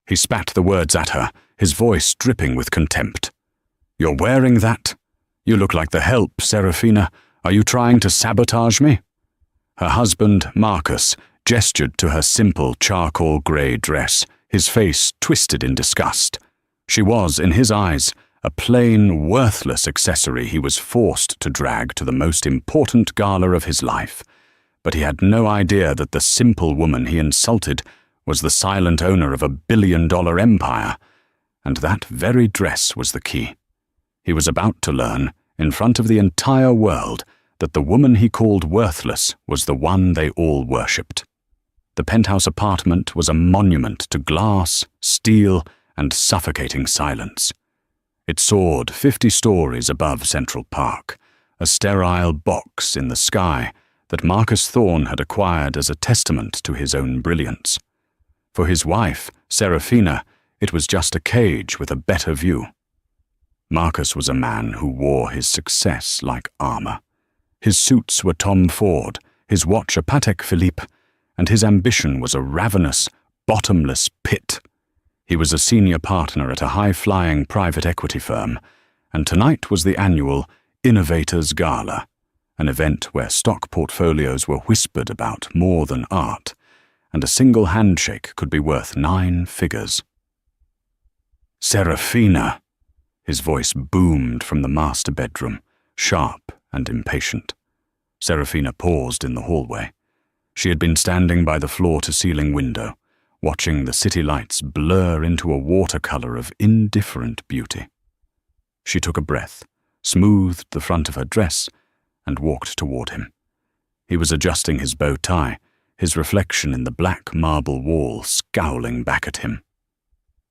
He spat the words at her, his voice dripping with contempt. "You're wearing that? You look like the help, Serafina. Are you trying to sabotage me?" Her husband, Marcus, gestured to her simple charcoal grey dress, his face twisted in disgust. She was, in his eyes, a plain, worthless accessory he was forced to drag to the most important gala of his life. But he had no idea that the simple woman he insulted was the silent owner of a billion-dollar empire, and that very dress was the key. He was about to learn, in front of the entire world, that the woman he called worthless was the one they all worshipped. The penthouse apartment was a monument to glass, steel, and suffocating silence. It soared 50 stories above Central Park, a sterile box in the sky that Marcus Thorne had acquired as a testament to his own brilliance. For his wife, Serafina, it was just a cage with a better view. Marcus was a man who wore his success like armor. His suits were Tom Ford, his watch a Patek Philippe, and his ambition was a ravenous, bottomless pit. He was a senior partner at a high-flying private equity firm, and tonight was the annual Innovators Gala, an event where stock portfolios were whispered about more than art, and a single handshake could be worth 9 figures. "Serafina!" His voice boomed from the master bedroom, sharp and impatient. Serafina paused in the hallway. She had been standing by the floor-to-ceiling window, watching the city lights blur into a watercolor of indifferent beauty. She took a breath, smoothed the front of her dress, and walked toward him. He was adjusting his bow tie, his reflection in the black marble wall scowling back at him.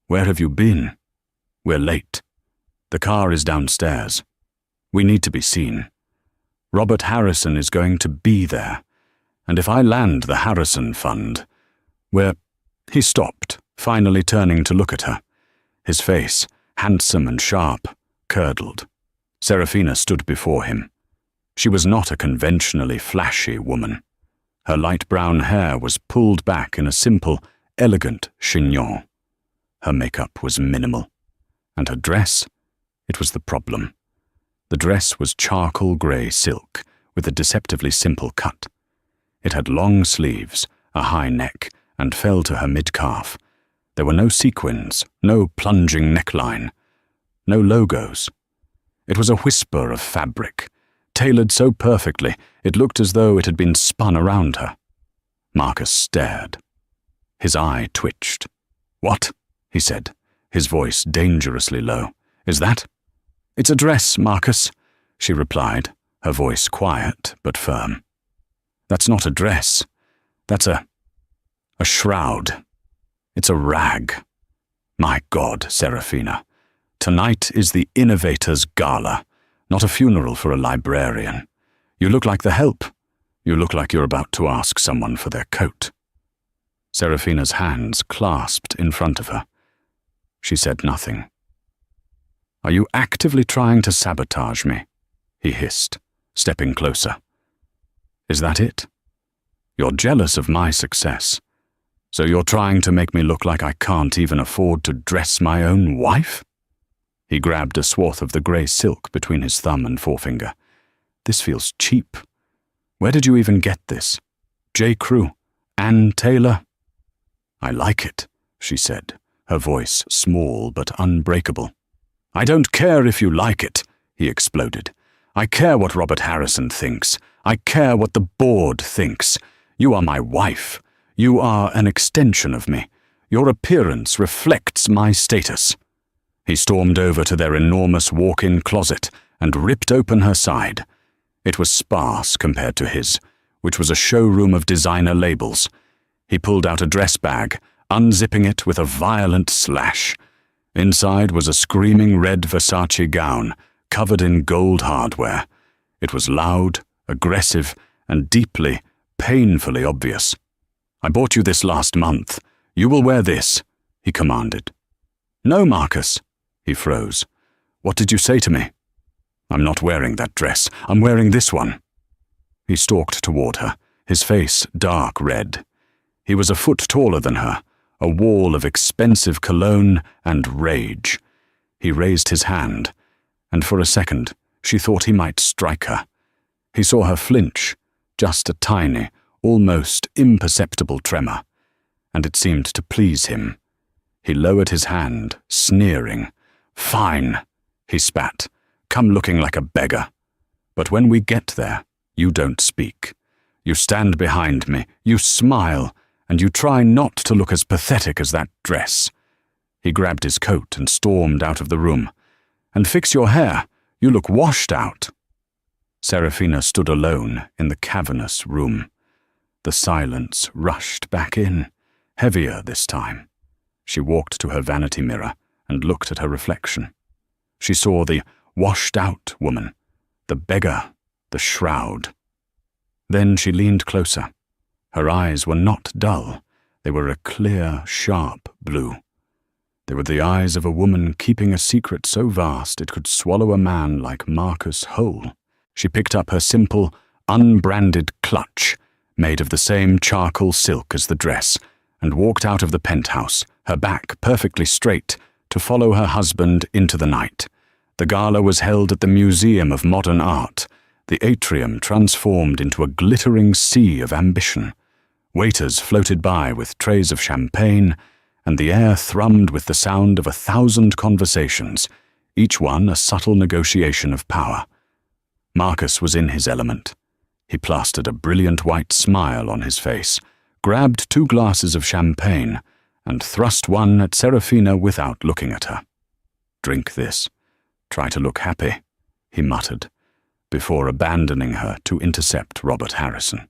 "Where have you been?" "We're late. The car is downstairs. We need to be seen. Robert Harrison is going to be there, and if I land the Harrison Fund, we're—" He stopped, finally turning to look at her. His face, handsome and sharp, curdled. Serafina stood before him. She was not a conventionally flashy woman. Her light brown hair was pulled back in a simple, elegant chignon. Her makeup was minimal. And her dress? It was the problem. The dress was charcoal grey silk, with a deceptively simple cut. It had long sleeves, a high neck, and fell to her mid-calf. There were no sequins, no plunging neckline, no logos. It was a whisper of fabric, tailored so perfectly it looked as though it had been spun around her. Marcus stared. His eye twitched. "What?" he said, his voice dangerously low. "Is that?" "It's a dress, Marcus," she replied, her voice quiet but firm. "That's not a dress. That's a shroud. It's a rag. My God, Serafina, tonight is the Innovators Gala, not a funeral for a librarian. You look like the help. You look like you're about to ask someone for their coat." Serafina's hands clasped in front of her. She said nothing. "Are you actively trying to sabotage me?" he hissed, stepping closer. "Is that it? You're jealous of my success. So you're trying to make me look like I can't even afford to dress my own wife?" He grabbed a swath of the grey silk between his thumb and forefinger. "This feels cheap. Where did you even get this? J. Crew? Ann Taylor?" "I like it," she said, her voice small but unbreakable. "I don't care if you like it," he exploded. "I care what Robert Harrison thinks. I care what the board thinks. You are my wife. You are an extension of me. Your appearance reflects my status." He stormed over to their enormous walk-in closet and ripped open her side. It was sparse compared to his, which was a showroom of designer labels. He pulled out a dress bag, unzipping it with a violent slash. Inside was a screaming red Versace gown, covered in gold hardware. It was loud, aggressive, and deeply, painfully obvious. "I bought you this last month. You will wear this," he commanded. "No, Marcus." He froze. "What did you say to me?" "I'm not wearing that dress. I'm wearing this one." He stalked toward her, his face dark red. He was a foot taller than her, a wall of expensive cologne and rage. He raised his hand, and for a second she thought he might strike her. He saw her flinch, just a tiny, almost imperceptible tremor, and it seemed to please him. He lowered his hand, sneering. "Fine," he spat. "Come looking like a beggar. But when we get there, you don't speak. You stand behind me, you smile, and you try not to look as pathetic as that dress." He grabbed his coat and stormed out of the room. "And fix your hair. You look washed out." Serafina stood alone in the cavernous room. The silence rushed back in, heavier this time. She walked to her vanity mirror and looked at her reflection. She saw the washed-out woman, the beggar, the shroud. Then she leaned closer. Her eyes were not dull. They were a clear, sharp blue. They were the eyes of a woman keeping a secret so vast it could swallow a man like Marcus whole. She picked up her simple, unbranded clutch, made of the same charcoal silk as the dress, and walked out of the penthouse, her back perfectly straight, to follow her husband into the night. The gala was held at the Museum of Modern Art, the atrium transformed into a glittering sea of ambition. Waiters floated by with trays of champagne, and the air thrummed with the sound of 1,000 conversations, each one a subtle negotiation of power. Marcus was in his element. He plastered a brilliant white smile on his face, grabbed 2 glasses of champagne, and thrust one at Serafina without looking at her. "Drink this. Try to look happy," he muttered, before abandoning her to intercept Robert Harrison.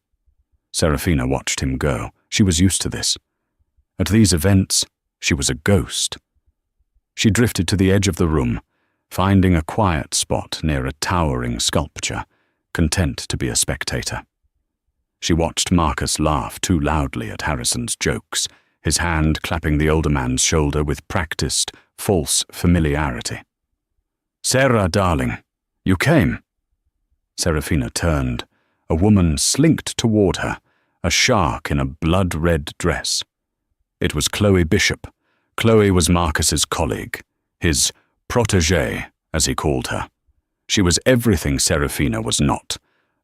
Serafina watched him go. She was used to this. At these events, she was a ghost. She drifted to the edge of the room, finding a quiet spot near a towering sculpture, content to be a spectator. She watched Marcus laugh too loudly at Harrison's jokes, his hand clapping the older man's shoulder with practiced, false familiarity. "Sarah, darling, you came." Serafina turned. A woman slinked toward her, a shark in a blood-red dress. It was Chloe Bishop. Chloe was Marcus's colleague, his protégée, as he called her. She was everything Serafina was not: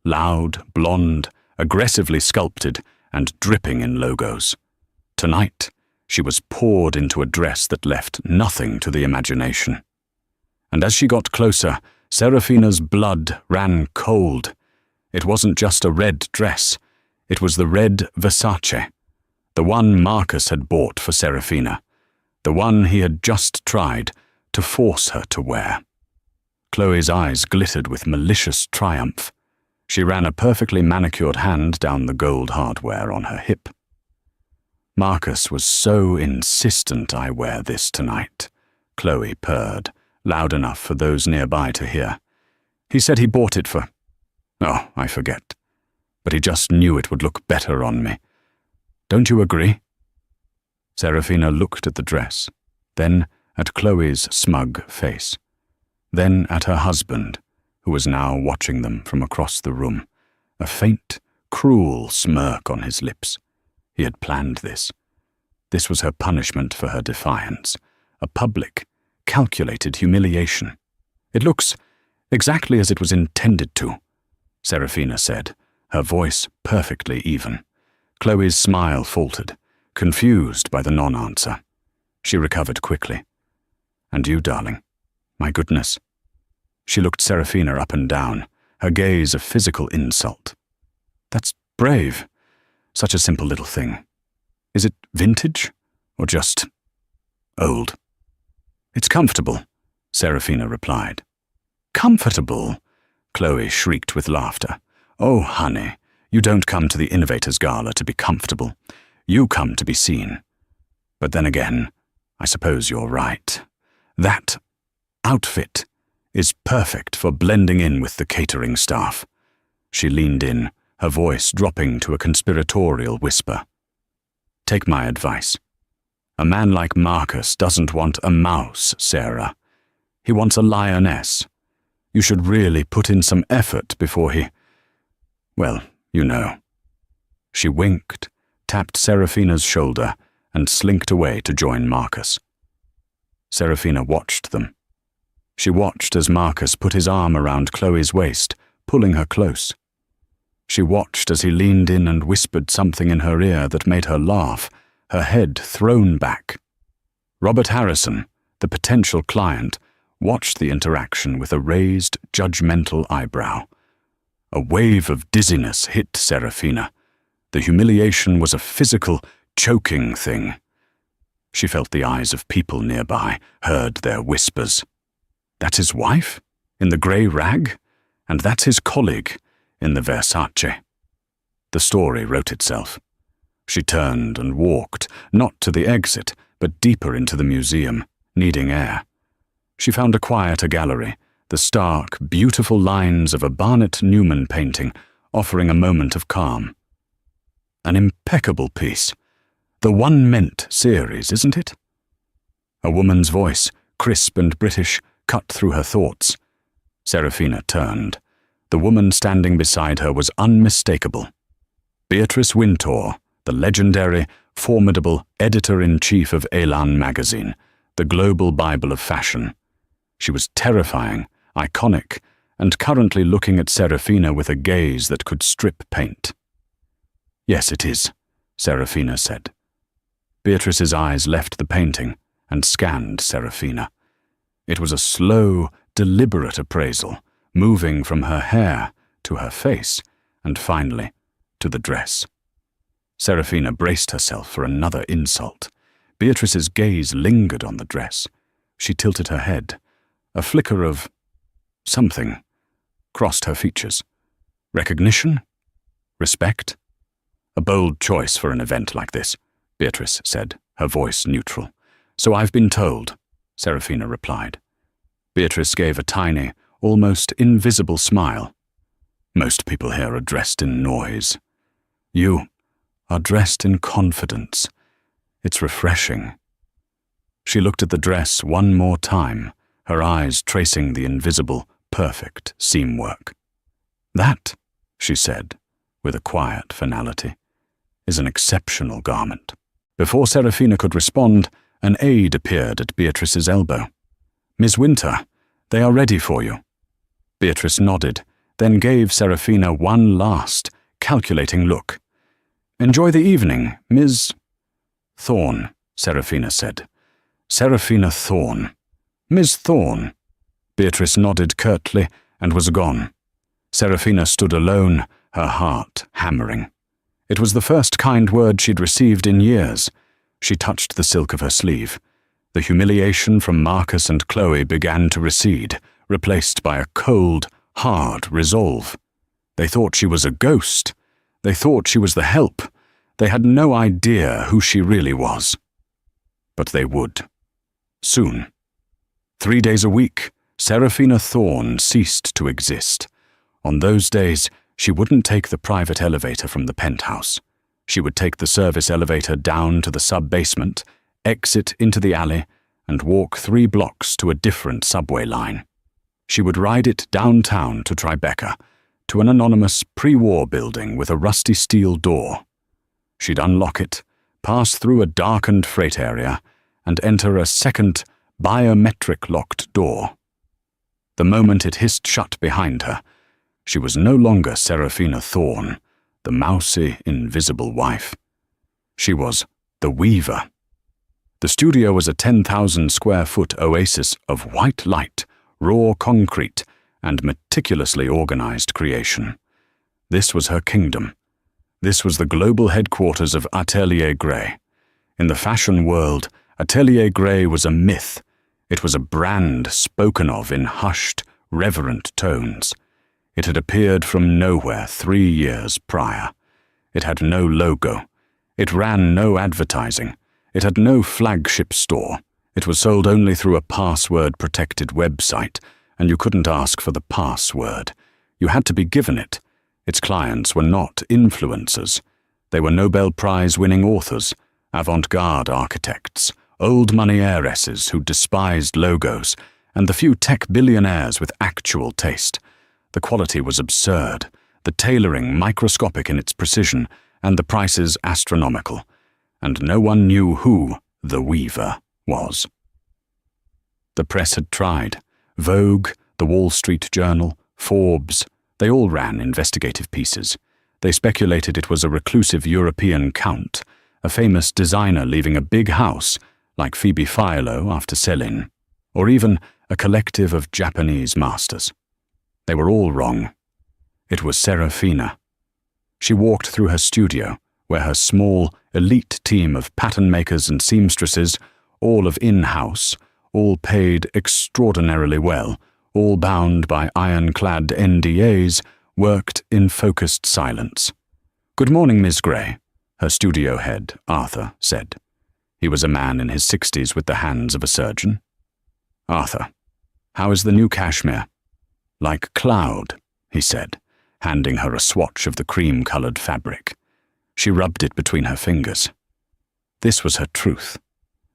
loud, blonde, aggressively sculpted, and dripping in logos. Tonight, she was poured into a dress that left nothing to the imagination. And as she got closer, Serafina's blood ran cold. It wasn't just a red dress. It was the red Versace, the one Marcus had bought for Serafina, the one he had just tried to force her to wear. Chloe's eyes glittered with malicious triumph. She ran a perfectly manicured hand down the gold hardware on her hip. "Marcus was so insistent I wear this tonight," Chloe purred, loud enough for those nearby to hear. "He said he bought it for... oh, I forget. But he just knew it would look better on me. Don't you agree?" Serafina looked at the dress, then at Chloe's smug face, then at her husband, who was now watching them from across the room, a faint, cruel smirk on his lips. He had planned this. This was her punishment for her defiance, a public, calculated humiliation. "It looks exactly as it was intended to," Serafina said, her voice perfectly even. Chloe's smile faltered, confused by the non-answer. She recovered quickly. "And you, darling? My goodness." She looked Serafina up and down, her gaze a physical insult. "That's brave. Such a simple little thing. Is it vintage, or just old?" "It's comfortable," Serafina replied. "Comfortable?" Chloe shrieked with laughter. "Oh, honey, you don't come to the Innovators Gala to be comfortable. You come to be seen. But then again, I suppose you're right. That outfit is perfect for blending in with the catering staff." She leaned in, her voice dropping to a conspiratorial whisper. "Take my advice. A man like Marcus doesn't want a mouse, Sarah. He wants a lioness. You should really put in some effort before he... well, you know." She winked, tapped Serafina's shoulder, and slinked away to join Marcus. Serafina watched them. She watched as Marcus put his arm around Chloe's waist, pulling her close. She watched as he leaned in and whispered something in her ear that made her laugh, her head thrown back. Robert Harrison, the potential client, watched the interaction with a raised, judgmental eyebrow. A wave of dizziness hit Serafina. The humiliation was a physical, choking thing. She felt the eyes of people nearby, heard their whispers. That's his wife? In the grey rag? And that's his colleague, in the Versace. The story wrote itself. She turned and walked, not to the exit, but deeper into the museum, needing air. She found a quieter gallery, the stark, beautiful lines of a Barnett Newman painting offering a moment of calm. An impeccable piece. The One Meant series, isn't it? A woman's voice, crisp and British, cut through her thoughts. Serafina turned. The woman standing beside her was unmistakable. Beatrice Wintour, the legendary, formidable editor-in-chief of Elan magazine, the global Bible of fashion. She was terrifying, iconic, and currently looking at Serafina with a gaze that could strip paint. Yes, it is, Serafina said. Beatrice's eyes left the painting and scanned Serafina. It was a slow, deliberate appraisal, moving from her hair to her face, and finally to the dress. Serafina braced herself for another insult. Beatrice's gaze lingered on the dress. She tilted her head. A flicker of something crossed her features. Recognition? Respect? A bold choice for an event like this, Beatrice said, her voice neutral. So I've been told, Serafina replied. Beatrice gave a tiny, almost invisible smile. Most people here are dressed in noise. You are dressed in confidence. It's refreshing. She looked at the dress one more time, her eyes tracing the invisible, perfect seam work. That, she said, with a quiet finality, is an exceptional garment. Before Serafina could respond, an aide appeared at Beatrice's elbow. Miss Winter, they are ready for you. Beatrice nodded, then gave Serafina one last, calculating look. Enjoy the evening, Ms. Thorne, Serafina said. Serafina Thorne. Ms. Thorne. Beatrice nodded curtly and was gone. Serafina stood alone, her heart hammering. It was the first kind word she'd received in years. She touched the silk of her sleeve. The humiliation from Marcus and Chloe began to recede, replaced by a cold, hard resolve. They thought she was a ghost. They thought she was the help. They had no idea who she really was. But they would. Soon. 3 days a week, Serafina Thorne ceased to exist. On those days, she wouldn't take the private elevator from the penthouse. She would take the service elevator down to the sub-basement, exit into the alley, and walk 3 blocks to a different subway line. She would ride it downtown to Tribeca, to an anonymous pre-war building with a rusty steel door. She'd unlock it, pass through a darkened freight area, and enter a second, biometric-locked door. The moment it hissed shut behind her, she was no longer Serafina Thorne, the mousy, invisible wife. She was the Weaver. The studio was a 10,000-square-foot oasis of white light, raw concrete, and meticulously organized creation. This was her kingdom. This was the global headquarters of Atelier Grey. In the fashion world, Atelier Grey was a myth. It was a brand spoken of in hushed, reverent tones. It had appeared from nowhere 3 years prior. It had no logo. It ran no advertising. It had no flagship store. It was sold only through a password-protected website, and you couldn't ask for the password. You had to be given it. Its clients were not influencers. They were Nobel Prize-winning authors, avant-garde architects, old-money heiresses who despised logos, and the few tech billionaires with actual taste. The quality was absurd, the tailoring microscopic in its precision, and the prices astronomical. and no one knew who the Weaver was. The press had tried. Vogue, the Wall Street Journal, Forbes, they all ran investigative pieces. They speculated it was a reclusive European count, a famous designer leaving a big house, like Phoebe Philo after Céline, or even a collective of Japanese masters. They were all wrong. It was Serafina. She walked through her studio, where her small, elite team of pattern makers and seamstresses, all of in-house, all paid extraordinarily well, all bound by ironclad NDAs, worked in focused silence. "Good morning, Miss Gray," her studio head, Arthur, said. He was a man in his 60s with the hands of a surgeon. "Arthur, how is the new cashmere?" "Like cloud," he said, handing her a swatch of the cream-colored fabric. She rubbed it between her fingers. This was her truth.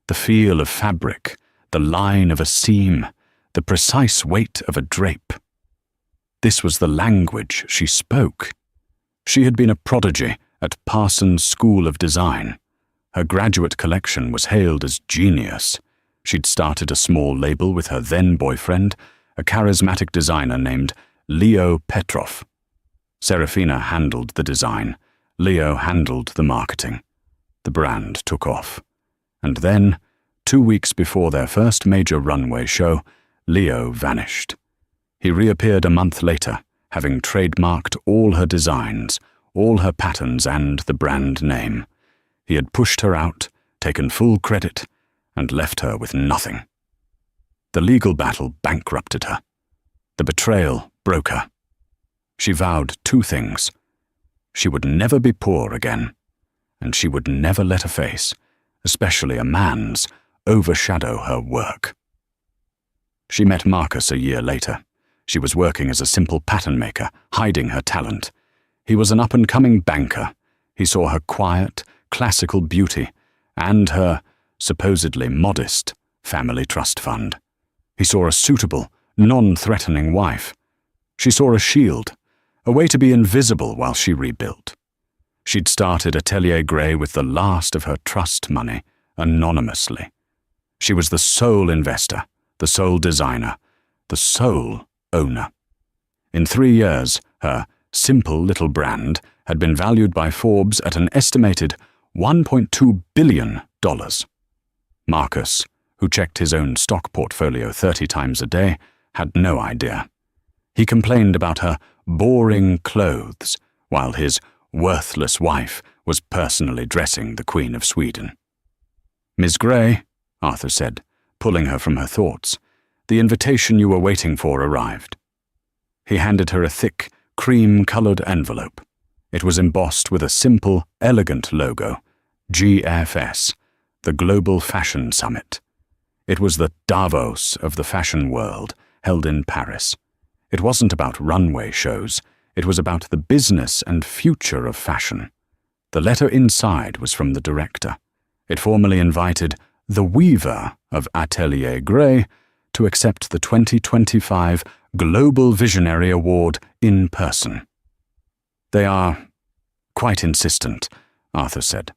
The feel of fabric, the line of a seam, the precise weight of a drape. This was the language she spoke. She had been a prodigy at Parsons School of Design. Her graduate collection was hailed as genius. She'd started a small label with her then-boyfriend, a charismatic designer named Leo Petrov. Serafina handled the design. Leo handled the marketing. The brand took off. And then, 2 weeks before their first major runway show, Leo vanished. He reappeared a month later, having trademarked all her designs, all her patterns, and the brand name. He had pushed her out, taken full credit, and left her with nothing. The legal battle bankrupted her. The betrayal broke her. She vowed 2 things. She would never be poor again, and she would never let a face, especially a man's, overshadow her work. She met Marcus a year later. She was working as a simple pattern maker, hiding her talent. He was an up-and-coming banker. He saw her quiet, classical beauty and her, supposedly modest, family trust fund. He saw a suitable, non-threatening wife. She saw a shield, a way to be invisible while she rebuilt. She'd started Atelier Gray with the last of her trust money, anonymously. She was the sole investor, the sole designer, the sole owner. In 3 years, her simple little brand had been valued by Forbes at an estimated $1.2 billion. Marcus, who checked his own stock portfolio 30 times a day, had no idea. He complained about her boring clothes, while his worthless wife was personally dressing the Queen of Sweden. "Miss Gray," Arthur said, pulling her from her thoughts, "the invitation you were waiting for arrived." He handed her a thick, cream-colored envelope. It was embossed with a simple, elegant logo, GFS, the Global Fashion Summit. It was the Davos of the fashion world, held in Paris. It wasn't about runway shows. It was about the business and future of fashion. The letter inside was from the director. It formally invited the Weaver of Atelier Gray to accept the 2025 Global Visionary Award in person. "They are quite insistent," Arthur said.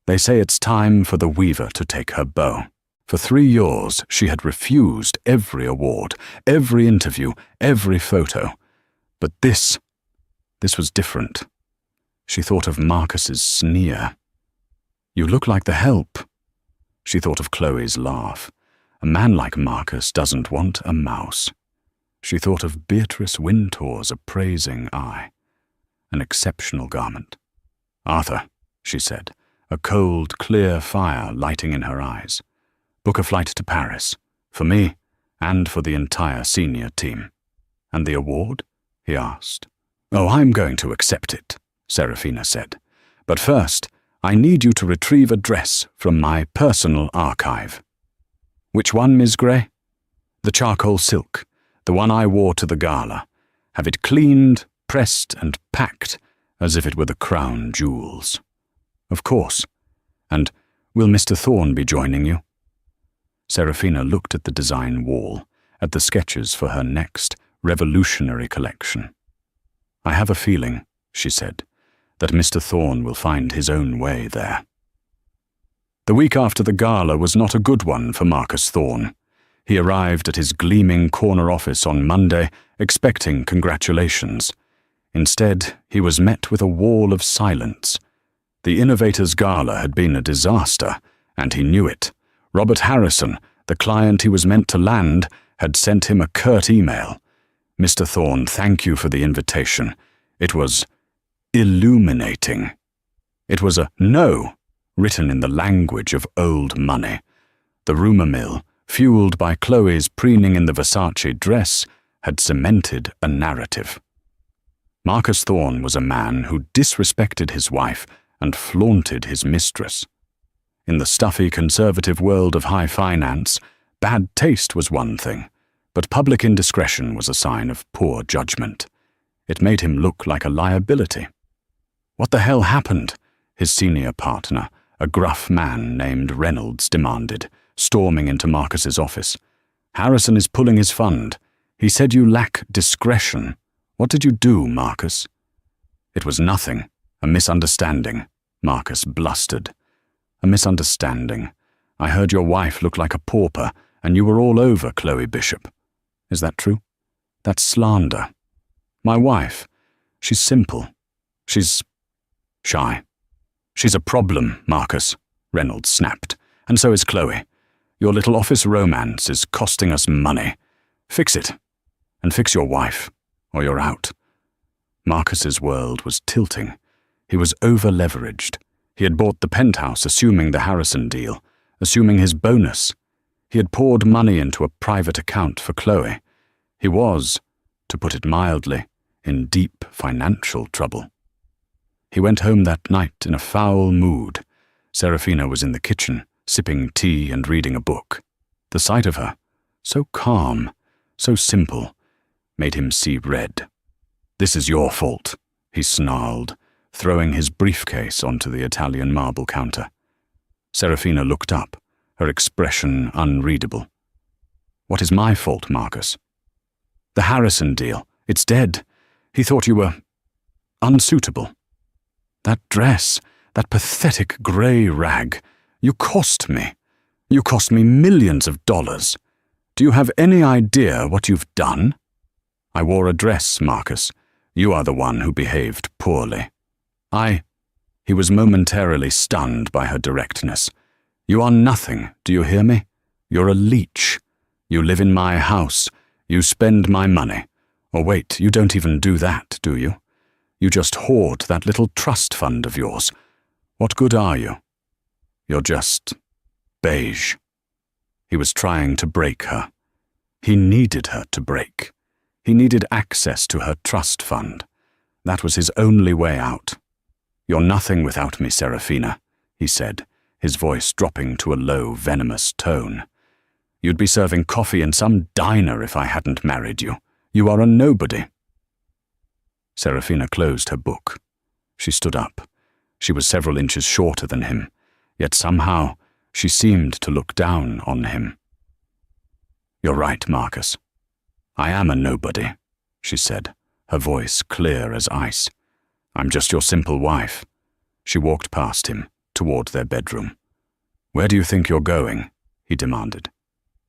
"They say it's time for the Weaver to take her bow. For 3 years, she had refused every award, every interview, every photo. But this was different. She thought of Marcus's sneer. 'You look like the help.' She thought of Chloe's laugh. A man like Marcus doesn't want a mouse. She thought of Beatrice Wintour's appraising eye. An exceptional garment. "Arthur," she said, a cold, clear fire lighting in her eyes. "Book a flight to Paris, for me and for the entire senior team." "And the award?" he asked. "Oh, I'm going to accept it," Serafina said. "But first, I need you to retrieve a dress from my personal archive." "Which one, Miss Gray?" "The charcoal silk, the one I wore to the gala. Have it cleaned, pressed, and packed as if it were the crown jewels." "Of course. And will Mr. Thorne be joining you?" Serafina looked at the design wall, at the sketches for her next revolutionary collection. "I have a feeling," she said, "that Mr. Thorne will find his own way there." The week after the gala was not a good one for Marcus Thorne. He arrived at his gleaming corner office on Monday, expecting congratulations. Instead, he was met with a wall of silence. The Innovators Gala had been a disaster, and he knew it. Robert Harrison, the client he was meant to land, had sent him a curt email. "Mr. Thorne, thank you for the invitation. It was illuminating." It was a no, written in the language of old money. The rumour mill, fueled by Chloe's preening in the Versace dress, had cemented a narrative. Marcus Thorne was a man who disrespected his wife and flaunted his mistress. In the stuffy conservative world of high finance, bad taste was one thing, but public indiscretion was a sign of poor judgment. It made him look like a liability. "What the hell happened?" his senior partner, a gruff man named Reynolds, demanded, storming into Marcus's office. "Harrison is pulling his fund. He said you lack discretion. What did you do, Marcus?" "It was nothing. A misunderstanding," Marcus blustered. "A misunderstanding. I heard your wife looked like a pauper, and you were all over Chloe Bishop. Is that true? That's slander. My wife, she's simple. She's shy. She's a problem, Marcus," Reynolds snapped. "And so is Chloe. Your little office romance is costing us money. Fix it. And fix your wife, or you're out." Marcus's world was tilting. He was over-leveraged. He had bought the penthouse assuming the Harrison deal, assuming his bonus. He had poured money into a private account for Chloe. He was, to put it mildly, in deep financial trouble. He went home that night in a foul mood. Serafina was in the kitchen, sipping tea and reading a book. The sight of her, so calm, so simple, made him see red. "This is your fault," he snarled, throwing his briefcase onto the Italian marble counter. Serafina looked up, her expression unreadable. "What is my fault, Marcus?" "The Harrison deal. It's dead. He thought you were unsuitable. That dress, that pathetic grey rag, you cost me. You cost me millions of dollars. Do you have any idea what you've done?" "I wore a dress, Marcus. You are the one who behaved poorly." He was momentarily stunned by her directness. "You are nothing, do you hear me? You're a leech. You live in my house. You spend my money. Or wait, you don't even do that, do you? You just hoard that little trust fund of yours. What good are you? You're just beige." He was trying to break her. He needed her to break. He needed access to her trust fund. That was his only way out. "You're nothing without me, Serafina," he said, his voice dropping to a low, venomous tone. "You'd be serving coffee in some diner if I hadn't married you. You are a nobody." Serafina closed her book. She stood up. She was several inches shorter than him, yet somehow she seemed to look down on him. "You're right, Marcus. I am a nobody," she said, her voice clear as ice. "I'm just your simple wife." She walked past him, toward their bedroom. "Where do you think you're going?" he demanded.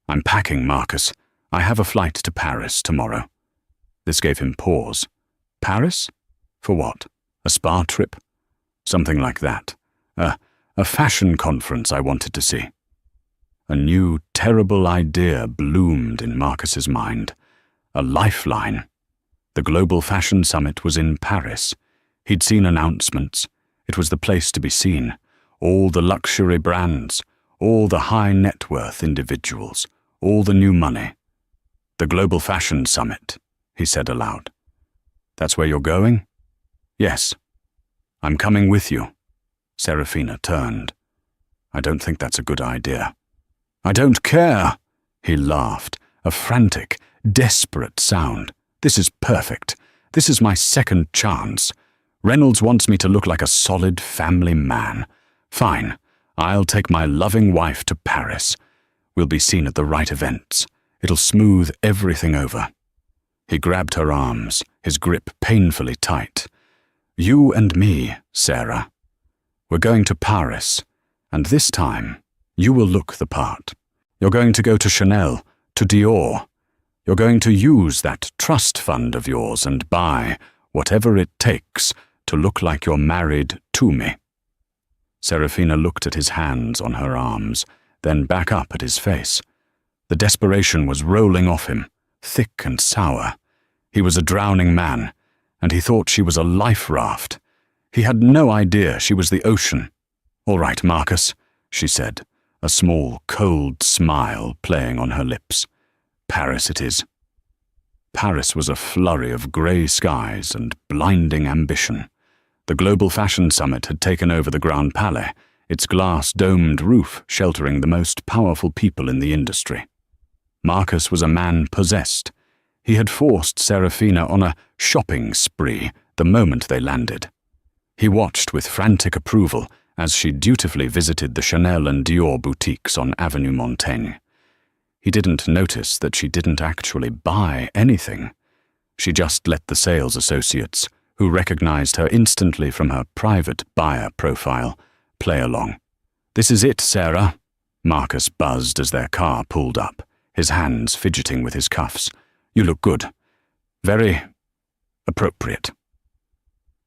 "I'm packing, Marcus. I have a flight to Paris tomorrow." This gave him pause. "Paris? For what? A spa trip?" "Something like that. A fashion conference I wanted to see." A new, terrible idea bloomed in Marcus's mind. A lifeline. The Global Fashion Summit was in Paris. He'd seen announcements. It was the place to be seen. All the luxury brands, all the high net worth individuals, all the new money. "The Global Fashion Summit," he said aloud. "That's where you're going?" "Yes." "I'm coming with you." Serafina turned. "I don't think that's a good idea." "I don't care," he laughed, a frantic, desperate sound. "This is perfect. This is my second chance. Reynolds wants me to look like a solid family man. Fine, I'll take my loving wife to Paris. We'll be seen at the right events. It'll smooth everything over." He grabbed her arms, his grip painfully tight. "You and me, Sarah. We're going to Paris, And this time, you will look the part. You're going to go to Chanel, to Dior. You're going to use that trust fund of yours and buy whatever it takes to look like you're married to me." Serafina looked at his hands on her arms, then back up at his face. The desperation was rolling off him, thick and sour. He was a drowning man, and he thought she was a life raft. He had no idea she was the ocean. "All right, Marcus," she said, a small, cold smile playing on her lips. "Paris it is." Paris was a flurry of grey skies and blinding ambition. The Global Fashion Summit had taken over the Grand Palais, its glass-domed roof sheltering the most powerful people in the industry. Marcus was a man possessed. He had forced Serafina on a shopping spree the moment they landed. He watched with frantic approval as she dutifully visited the Chanel and Dior boutiques on Avenue Montaigne. He didn't notice that she didn't actually buy anything. She just let the sales associates, who recognized her instantly from her private buyer profile, play along. "This is it, Sarah," Marcus buzzed as their car pulled up, his hands fidgeting with his cuffs. "You look good. Very appropriate."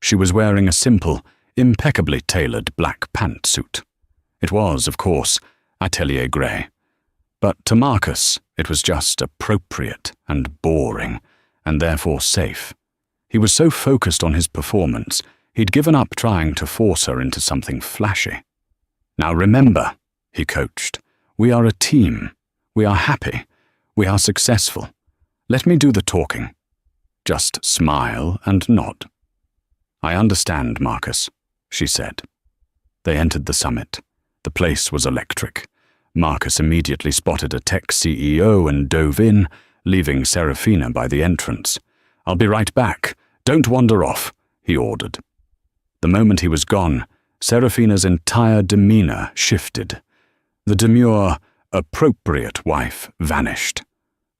She was wearing a simple, impeccably tailored black pantsuit. It was, of course, atelier grey. But to Marcus, it was just appropriate and boring, and therefore safe. He was so focused on his performance, he'd given up trying to force her into something flashy. "Now remember," he coached, "we are a team. We are happy. We are successful. Let me do the talking. Just smile and nod." "I understand, Marcus," she said. They entered the summit. The place was electric. Marcus immediately spotted a tech CEO and dove in, leaving Serafina by the entrance. "I'll be right back. Don't wander off," he ordered. The moment he was gone, Serafina's entire demeanor shifted. The demure, appropriate wife vanished.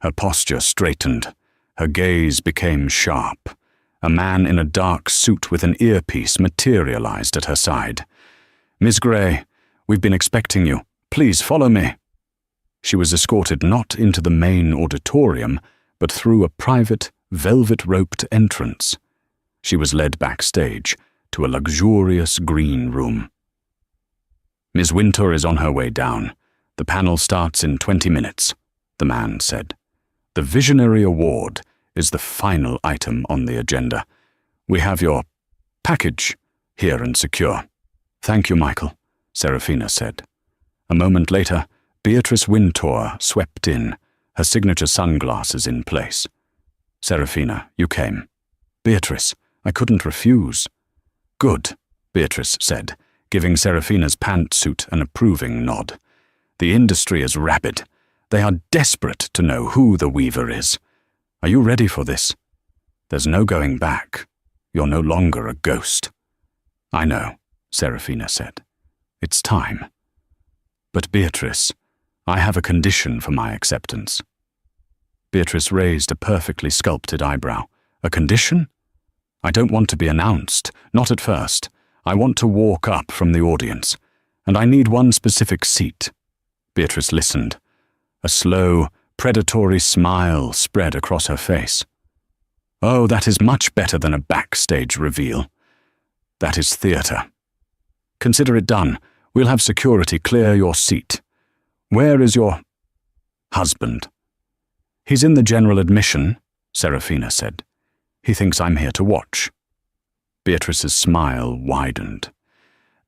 Her posture straightened. Her gaze became sharp. A man in a dark suit with an earpiece materialized at her side. "Miss Gray, we've been expecting you. Please follow me." She was escorted not into the main auditorium, but through a private, velvet-roped entrance. She was led backstage to a luxurious green room. "Ms. Wintour is on her way down. The panel starts in 20 minutes, the man said. "The Visionary Award is the final item on the agenda. We have your package here and secure." "Thank you, Michael," Serafina said. A moment later, Beatrice Wintour swept in, her signature sunglasses in place. "Serafina, you came." "Beatrice, I couldn't refuse." "Good," Beatrice said, giving Serafina's pantsuit an approving nod. "The industry is rabid. They are desperate to know who the Weaver is. Are you ready for this? There's no going back. You're no longer a ghost." "I know," Serafina said. "It's time. But Beatrice, I have a condition for my acceptance." Beatrice raised a perfectly sculpted eyebrow. "A condition?" "I don't want to be announced, not at first. I want to walk up from the audience, and I need one specific seat." Beatrice listened. A slow, predatory smile spread across her face. "Oh, that is much better than a backstage reveal. That is theatre. Consider it done. We'll have security clear your seat. Where is your husband?" "He's in the general admission," Serafina said. "He thinks I'm here to watch." Beatrice's smile widened.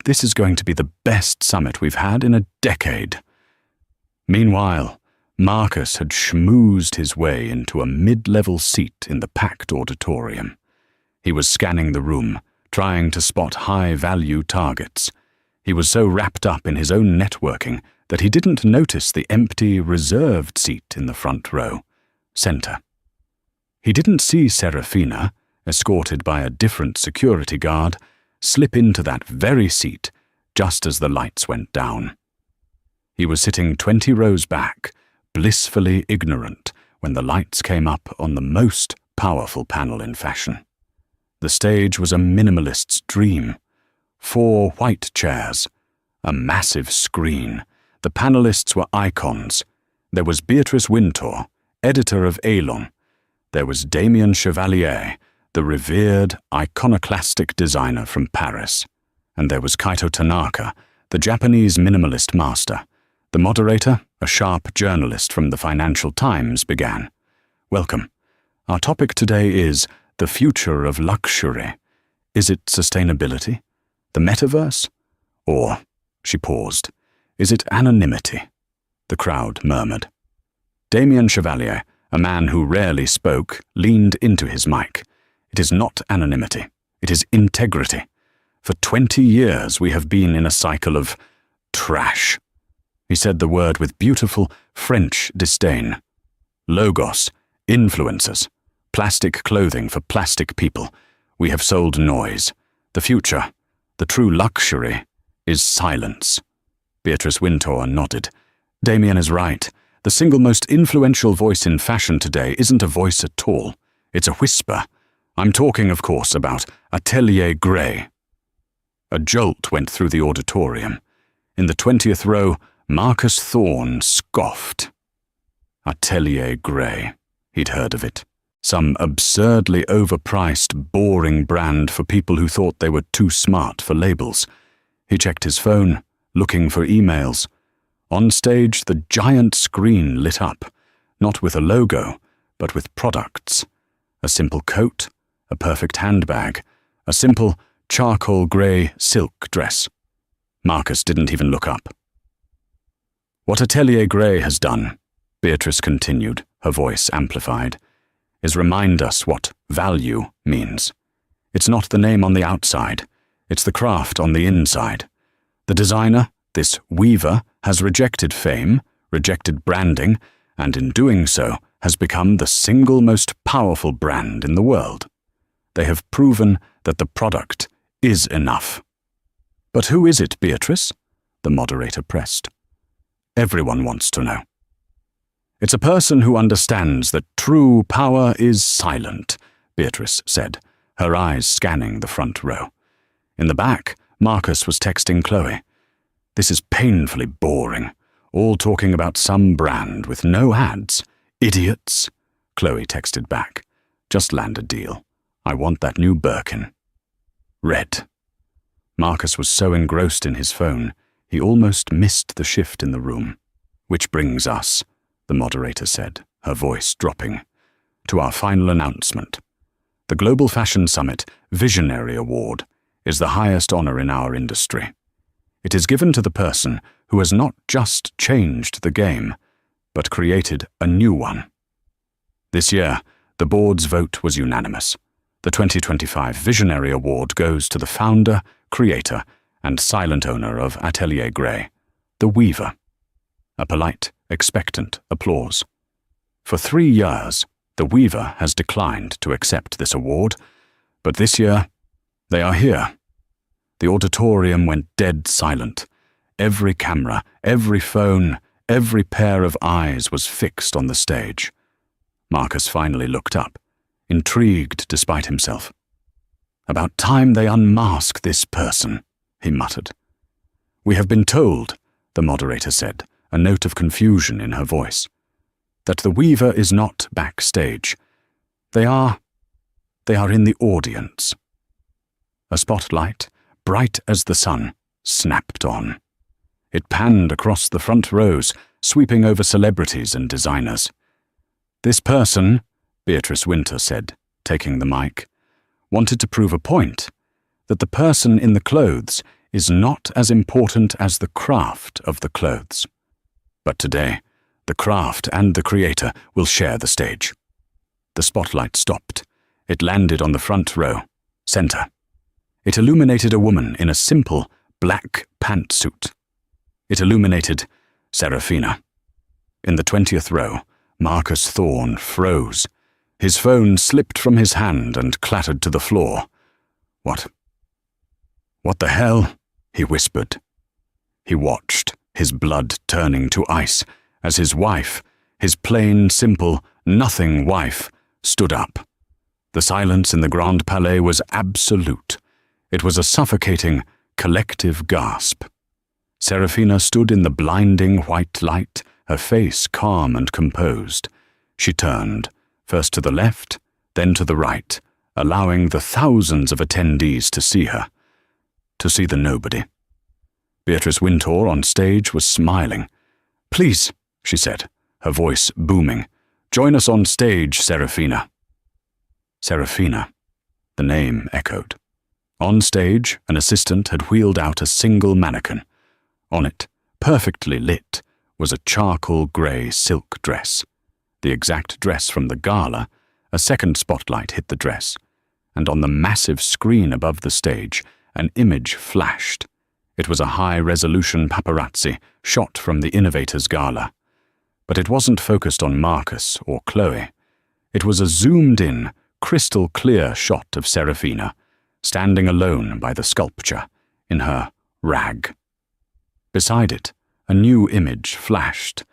"This is going to be the best summit we've had in a decade." Meanwhile, Marcus had schmoozed his way into a mid-level seat in the packed auditorium. He was scanning the room, trying to spot high-value targets. He was so wrapped up in his own networking that he didn't notice the empty, reserved seat in the front row, center. He didn't see Serafina, escorted by a different security guard, slip into that very seat just as the lights went down. He was sitting 20 rows back, blissfully ignorant when the lights came up on the most powerful panel in fashion. The stage was a minimalist's dream. 4 white chairs, A massive screen. The panelists were icons. There was Beatrice Wintour, editor of Aelon. There was Damien Chevalier, the revered, iconoclastic designer from Paris. And there was Kaito Tanaka, the Japanese minimalist master. The moderator, a sharp journalist from the Financial Times, began. Welcome. Our topic today is the future of luxury. Is it sustainability? The metaverse? Or, she paused, is it anonymity? The crowd murmured. Damien Chevalier, a man who rarely spoke, leaned into his mic. It is not anonymity. It is integrity. For 20 years we have been in a cycle of trash. He said the word with beautiful French disdain. Logos, influencers, plastic clothing for plastic people. We have sold noise. The future, the true luxury, is silence. Beatrice Wintour nodded. Damien is right. The single most influential voice in fashion today isn't a voice at all. It's a whisper. I'm talking, of course, about Atelier Grey. A jolt went through the auditorium. In the 20th row, Marcus Thorne scoffed. Atelier Grey. He'd heard of it. Some absurdly overpriced, boring brand for people who thought they were too smart for labels. He checked his phone, looking for emails. On stage, the giant screen lit up, not with a logo, but with products. A simple coat, a perfect handbag, a simple charcoal grey silk dress. Marcus didn't even look up. What Atelier Grey has done, Beatrice continued, her voice amplified, is remind us what value means. It's not the name on the outside, it's the craft on the inside. The designer, this weaver, has rejected fame, rejected branding, and in doing so has become the single most powerful brand in the world. They have proven that the product is enough. But who is it, Beatrice? The moderator pressed. Everyone wants to know. It's a person who understands that true power is silent, Beatrice said, her eyes scanning the front row. In the back, Marcus was texting Chloe. This is painfully boring, all talking about some brand with no ads. Idiots. Chloe texted back. Just land a deal. I want that new Birkin. Red. Marcus was so engrossed in his phone, he almost missed the shift in the room. Which brings us, the moderator said, her voice dropping, to our final announcement. The Global Fashion Summit Visionary Award is the highest honor in our industry. It is given to the person who has not just changed the game, but created a new one. This year, the board's vote was unanimous. The 2025 Visionary Award goes to the founder, creator, and silent owner of Atelier Grey, the weaver. A polite, expectant applause. For 3 years, the weaver has declined to accept this award, but this year, they are here. The auditorium went dead silent. Every camera, every phone, every pair of eyes was fixed on the stage. Marcus finally looked up, intrigued despite himself. About time they unmask this person, he muttered. We have been told, the moderator said, a note of confusion in her voice, that the weaver is not backstage. They are in the audience. A spotlight, bright as the sun, snapped on. It panned across the front rows, sweeping over celebrities and designers. This person, Beatrice Wintour said, taking the mic, wanted to prove a point, that the person in the clothes is not as important as the craft of the clothes. But today, the craft and the creator will share the stage. The spotlight stopped. It landed on the front row, center. It illuminated a woman in a simple black pantsuit. It illuminated Serafina. In the 20th row, Marcus Thorne froze. His phone slipped from his hand and clattered to the floor. What the hell? He whispered. He watched, his blood turning to ice, as his wife, his plain, simple, nothing wife, stood up. The silence in the Grand Palais was absolute. It was a suffocating, collective gasp. Serafina stood in the blinding white light, her face calm and composed. She turned, first to the left, then to the right, allowing the thousands of attendees to see her, to see the nobody. Beatrice Wintour on stage was smiling. "Please," she said, her voice booming, "join us on stage, Serafina." Serafina. The name echoed. On stage, an assistant had wheeled out a single mannequin. On it, perfectly lit, was a charcoal grey silk dress. The exact dress from the gala. A second spotlight hit the dress, and on the massive screen above the stage, an image flashed. It was a high-resolution paparazzi shot from the Innovators Gala. But it wasn't focused on Marcus or Chloe. It was a zoomed-in, crystal-clear shot of Serafina, standing alone by the sculpture, in her rag. Beside it, a new image flashed,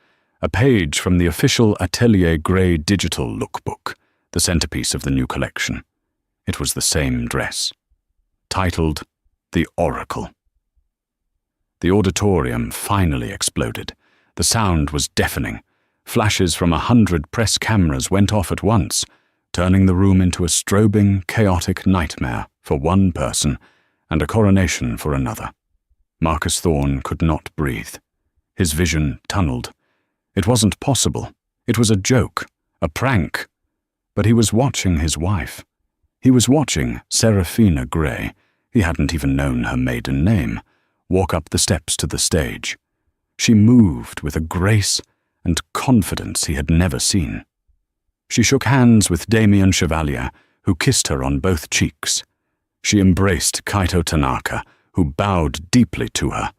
a page from the official Atelier Grey digital lookbook, the centerpiece of the new collection. It was the same dress, titled The Oracle. The auditorium finally exploded. The sound was deafening. Flashes from 100 press cameras went off at once, turning the room into a strobing, chaotic nightmare for one person and a coronation for another. Marcus Thorne could not breathe. His vision tunneled. It wasn't possible. It was a joke, a prank. But he was watching his wife. He was watching Serafina Grey, he hadn't even known her maiden name, walk up the steps to the stage. She moved with a grace and confidence he had never seen. She shook hands with Damien Chevalier, who kissed her on both cheeks. She embraced Kaito Tanaka, who bowed deeply to her,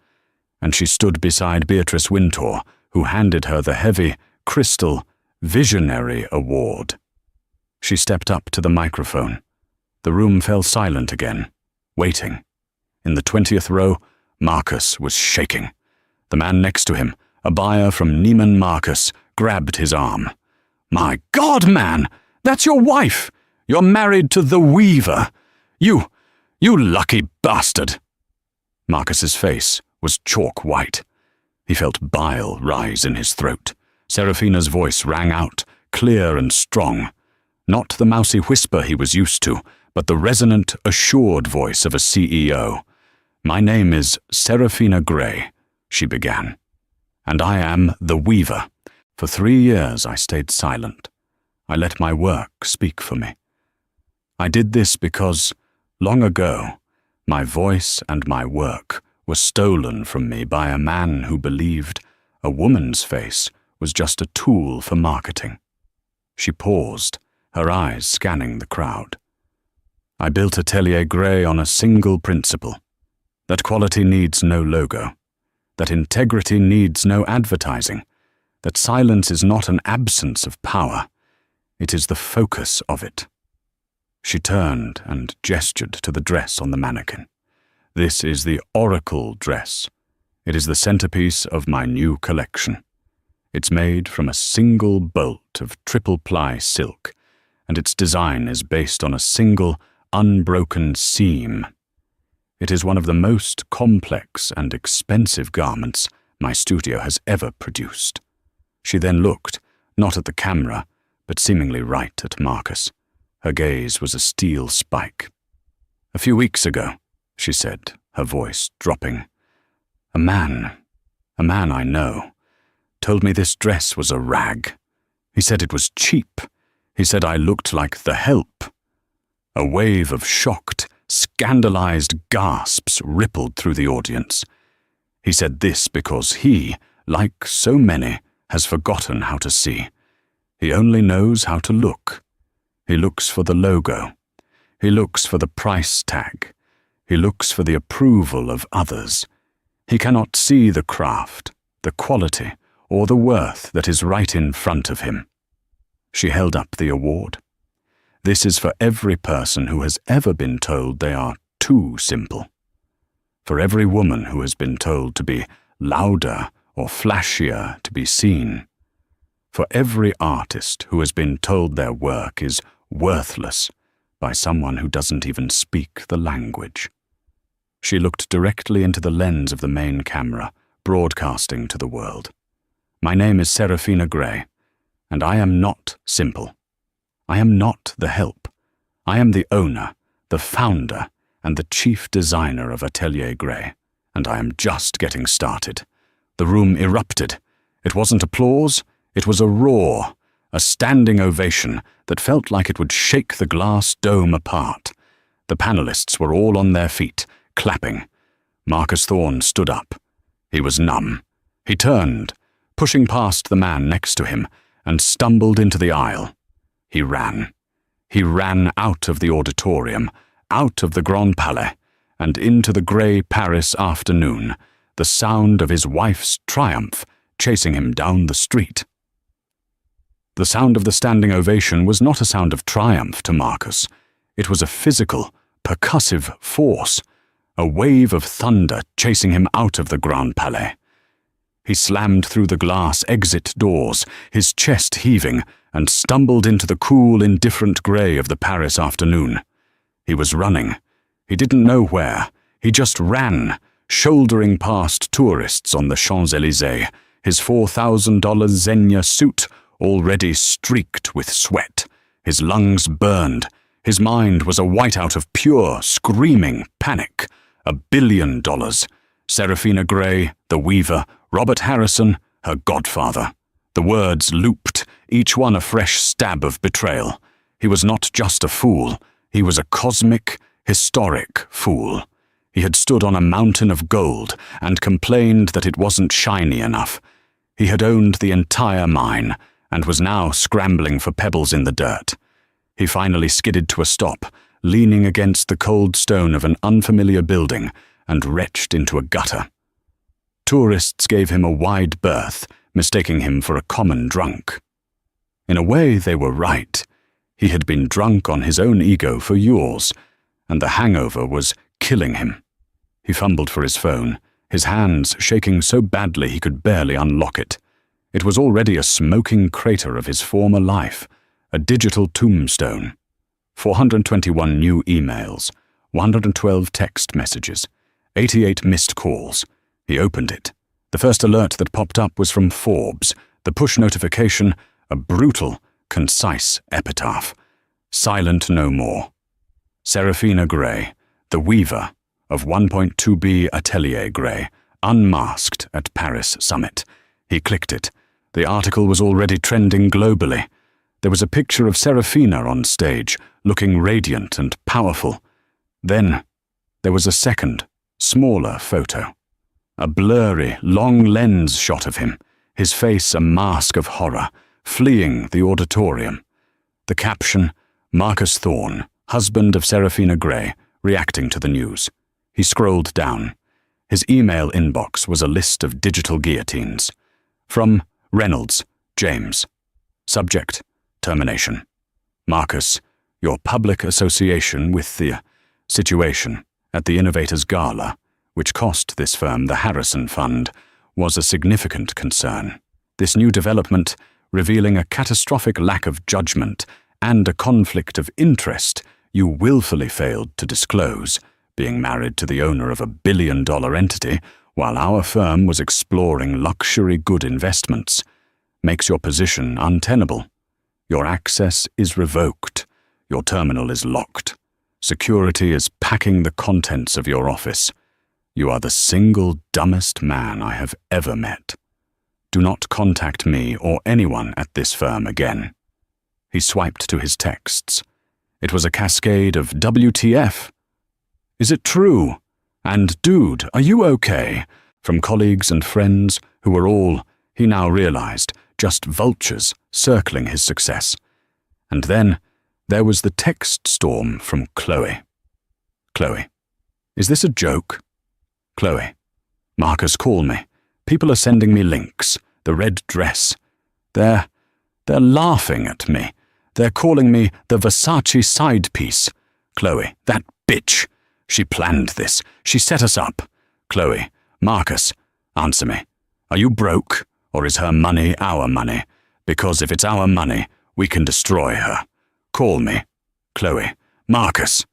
and she stood beside Beatrice Wintour, who handed her the heavy, crystal, Visionary Award. She stepped up to the microphone. The room fell silent again, waiting. In the 20th row, Marcus was shaking. The man next to him, a buyer from Neiman Marcus, grabbed his arm. "My God, man! That's your wife! You're married to the Weaver! You lucky bastard!" Marcus's face was chalk white. He felt bile rise in his throat. Serafina's voice rang out, clear and strong. Not the mousy whisper he was used to, but the resonant, assured voice of a CEO. "My name is Serafina Grey," she began, "and I am the Weaver. For 3 years I stayed silent. I let my work speak for me. I did this because, long ago, my voice and my work were stolen from me by a man who believed a woman's face was just a tool for marketing." She paused, her eyes scanning the crowd. "I built Atelier Grey on a single principle, that quality needs no logo, that integrity needs no advertising, that silence is not an absence of power, it is the focus of it." She turned and gestured to the dress on the mannequin. "This is the Oracle dress. It is the centerpiece of my new collection. It's made from a single bolt of triple-ply silk, and its design is based on a single, unbroken seam. It is one of the most complex and expensive garments my studio has ever produced." She then looked, not at the camera, but seemingly right at Marcus. Her gaze was a steel spike. "A few weeks ago," she said, her voice dropping, a man I know, told me this dress was a rag. He said it was cheap. He said I looked like the Help." A wave of shocked, scandalized gasps rippled through the audience. He said this because he, like so many, has forgotten how to see. He only knows how to look. He looks for the logo. He looks for the price tag. He looks for the approval of others. He cannot see the craft, the quality, or the worth that is right in front of him. She held up the award. "This is for every person who has ever been told they are too simple. For every woman who has been told to be louder or flashier to be seen. For every artist who has been told their work is worthless by someone who doesn't even speak the language." She looked directly into the lens of the main camera, broadcasting to the world. My name is Serafina Grey, and I am not simple. I am not the help. I am the owner, the founder, and the chief designer of Atelier Grey, and I am just getting started. The room erupted. It wasn't applause, it was a roar, a standing ovation that felt like it would shake the glass dome apart. The panelists were all on their feet, clapping. Marcus Thorne stood up. He was numb. He turned, pushing past the man next to him, and stumbled into the aisle. He ran. He ran out of the auditorium, out of the Grand Palais, and into the grey Paris afternoon, the sound of his wife's triumph chasing him down the street. The sound of the standing ovation was not a sound of triumph to Marcus. It was a physical, percussive force, a wave of thunder chasing him out of the Grand Palais. He slammed through the glass exit doors, his chest heaving, and stumbled into the cool, indifferent grey of the Paris afternoon. He was running. He didn't know where. He just ran, shouldering past tourists on the Champs-Élysées, his $4,000 Zegna suit already streaked with sweat. His lungs burned. His mind was a whiteout of pure, screaming panic. $1 billion. Serafina Grey, the weaver, Robert Harrison, her godfather. The words looped, each one a fresh stab of betrayal. He was not just a fool. He was a cosmic, historic fool. He had stood on a mountain of gold and complained that it wasn't shiny enough. He had owned the entire mine and was now scrambling for pebbles in the dirt. He finally skidded to a stop, leaning against the cold stone of an unfamiliar building, and retched into a gutter. Tourists gave him a wide berth, mistaking him for a common drunk. In a way, they were right. He had been drunk on his own ego for years, and the hangover was killing him. He fumbled for his phone, his hands shaking so badly he could barely unlock it. It was already a smoking crater of his former life, a digital tombstone. 421 new emails, 112 text messages, 88 missed calls. He opened it. The first alert that popped up was from Forbes, the push notification, a brutal, concise epitaph. Silent no more. Serafina Grey, the weaver of 1.2B Atelier Grey, unmasked at Paris Summit. He clicked it. The article was already trending globally. There was a picture of Serafina on stage, looking radiant and powerful. Then there was a second, smaller photo. A blurry, long lens shot of him, his face a mask of horror, fleeing the auditorium. The caption, Marcus Thorne, husband of Serafina Grey, reacting to the news. He scrolled down. His email inbox was a list of digital guillotines. From Reynolds, James. Subject, termination. Marcus, your public association with the situation at the Innovators Gala, which cost this firm the Harrison Fund, was a significant concern. This new development, revealing a catastrophic lack of judgment and a conflict of interest you willfully failed to disclose, being married to the owner of $1 billion entity while our firm was exploring luxury good investments, makes your position untenable. Your access is revoked. Your terminal is locked. Security is packing the contents of your office. You are the single dumbest man I have ever met. Do not contact me or anyone at this firm again. He swiped to his texts. It was a cascade of WTF. Is it true? And dude, are you okay? From colleagues and friends who were all, he now realized, just vultures circling his success. And then there was the text storm from Chloe. Chloe, is this a joke? Chloe, Marcus, call me. People are sending me links. The red dress. They're laughing at me. They're calling me the Versace side piece. Chloe, that bitch. She planned this. She set us up. Chloe, Marcus, answer me. Are you broke, or is her money our money? Because if it's our money, we can destroy her. Call me. Chloe, Marcus.